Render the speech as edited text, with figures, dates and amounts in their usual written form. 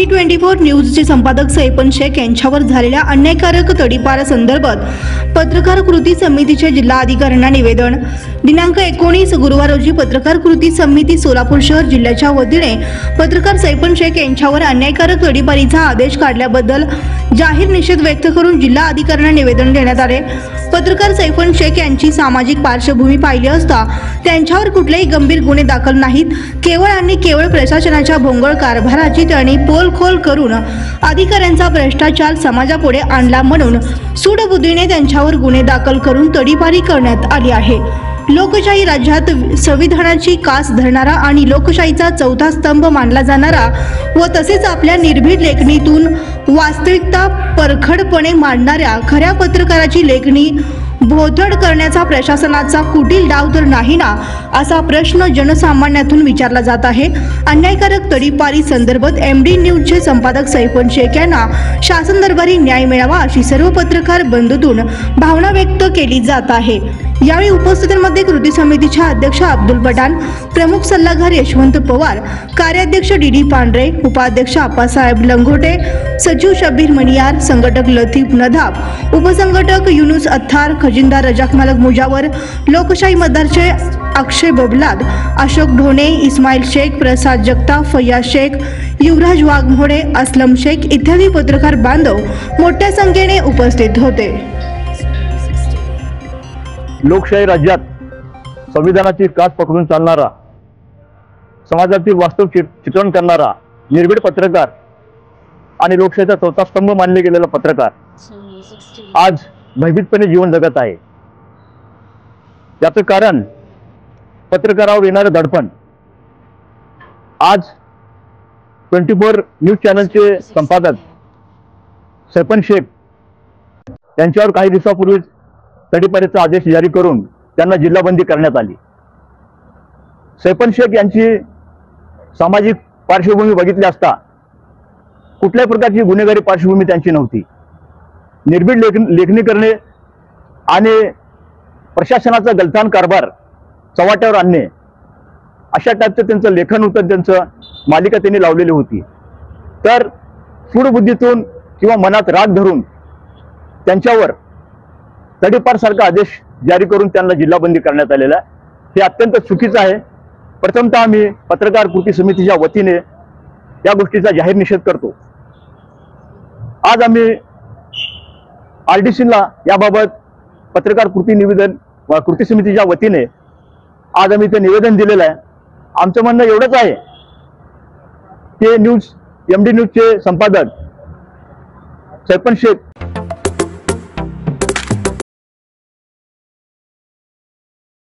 MD24 न्यूजचे संपादक siphon Shaikh यांच्यावर झालेल्या अन्यायकारक तडीपारासंदर्भात पत्रकार कृती समितीच्या जिल्हाधिकाऱ्यांना निवेदन दिनांक 19 गुरुवार रोजी पत्रकार कृती समिती सोलापूर शहर जिल्ह्याच्या वतीने पत्रकार सैफन शेख यांच्यावर अन्यायकारक तडीपारीचा आदेश काढल्याबद्दल जाहीर निषेध व्यक्त करून जिल्हाधिकाऱ्यांना निवेदन देण्यात आले। पत्रकार सैफन शेख यांची सामाजिक पार्श्वभूमी पाहिली असता त्यांच्यावर कुठलेही गंभीर गुन्हे दाखल नाहीत। केवळ आणि केवळ प्रशासनाच्या भोंगळ कारभाराची त्यांनी पोलखोल करून अधिकाऱ्यांचा भ्रष्टाचार समाजापुढे आणला म्हणून सूडबुद्धीने त्यांच्यावर गुन्हे दाखल करून तडीपारी करण्यात आली आहे। लोकशाही राज्यात संविधानाची कास धरणारा आणि लोकशाहीचा चौथा स्तंभ मानला जाणारा व तसेच आपल्या निर्भीड लेखणीतून वास्तविकता परखडपणे मांडणाऱ्या खऱ्या पत्रकाराची लेखणी भोथड करण्याचा प्रशासनाचा कुटील डाव तर नाही ना, असा प्रश्न जनसामान्यातून विचारला जात आहे। अन्यायकारक तडीपारी संदर्भात MD न्यूजचे संपादक सैफन शेख यांना शासन दरबारी न्याय मिळावा अशी सर्व पत्रकार बंधूतून भावना व्यक्त केली जात आहे। यावेळी उपस्थितांमध्ये कृती समितीच्या अध्यक्ष अब्दुल पठाण, प्रमुख सल्लागार यशवंत पवार, कार्याध्यक्ष DD पांढरे, उपाध्यक्ष आप्पासाहेब लंगोटे, सचिव शब्बीर मणियार, संघटक लतीफ नदाब, उपसंघटक युनुस अत्थार, खजिनदार रजाक मालक मुजावर, लोकशाही मतदारचे अक्षय बबलाद, अशोक ढोणे, इस्माईल शेख, प्रसाद जगताप, फैयाज शेख, युवराज वाघमोडे, असलम शेख इत्यादी पत्रकार बांधव मोठ्या संख्येने उपस्थित होते। लोकशाही राज्यात संविधानाची कास पकडून चालणारा, समाजातील वास्तव चित्रण करणारा निर्भीड पत्रकार आणि लोकशाहीचा चौथा स्तंभ मानले गेलेला पत्रकार आज भयभीतपणे जीवन जगत आहे। याचं कारण पत्रकारावर येणारं दडपण। आज 24 न्यूज चॅनलचे संपादक सैफन शेख यांच्यावर काही दिवसापूर्वीच तडीपारीचा आदेश जारी करून त्यांना जिल्हाबंदी करण्यात आली। सैफन शेख यांची सामाजिक पार्श्वभूमी बघितली असता कुठल्याही प्रकारची गुन्हेगारी पार्श्वभूमी त्यांची नव्हती। निर्भीड लेखणी करणे आणि प्रशासनाचा गलथान कारभार चव्हाट्यावर आणणे अशा टाईपचं त्यांचं लेखन होतं, त्यांचं मालिका त्यांनी लावलेली होती। तर सूडबुद्धीतून किंवा मनात राग धरून त्यांच्यावर तडीपार सारखा आदेश जारी करून त्यांना जिल्हाबंदी करण्यात आलेला आहे। हे अत्यंत चुकीचं आहे। प्रथमतः आम्ही पत्रकार कृती समितीच्या वतीने या गोष्टीचा जाहीर निषेध करतो। आज आम्ही RDCला याबाबत पत्रकार कृती समितीच्या वतीने आज आम्ही ते निवेदन दिलेलं आहे। आमचं म्हणणं एवढंच आहे की MD न्यूजचे संपादक सैफन शेख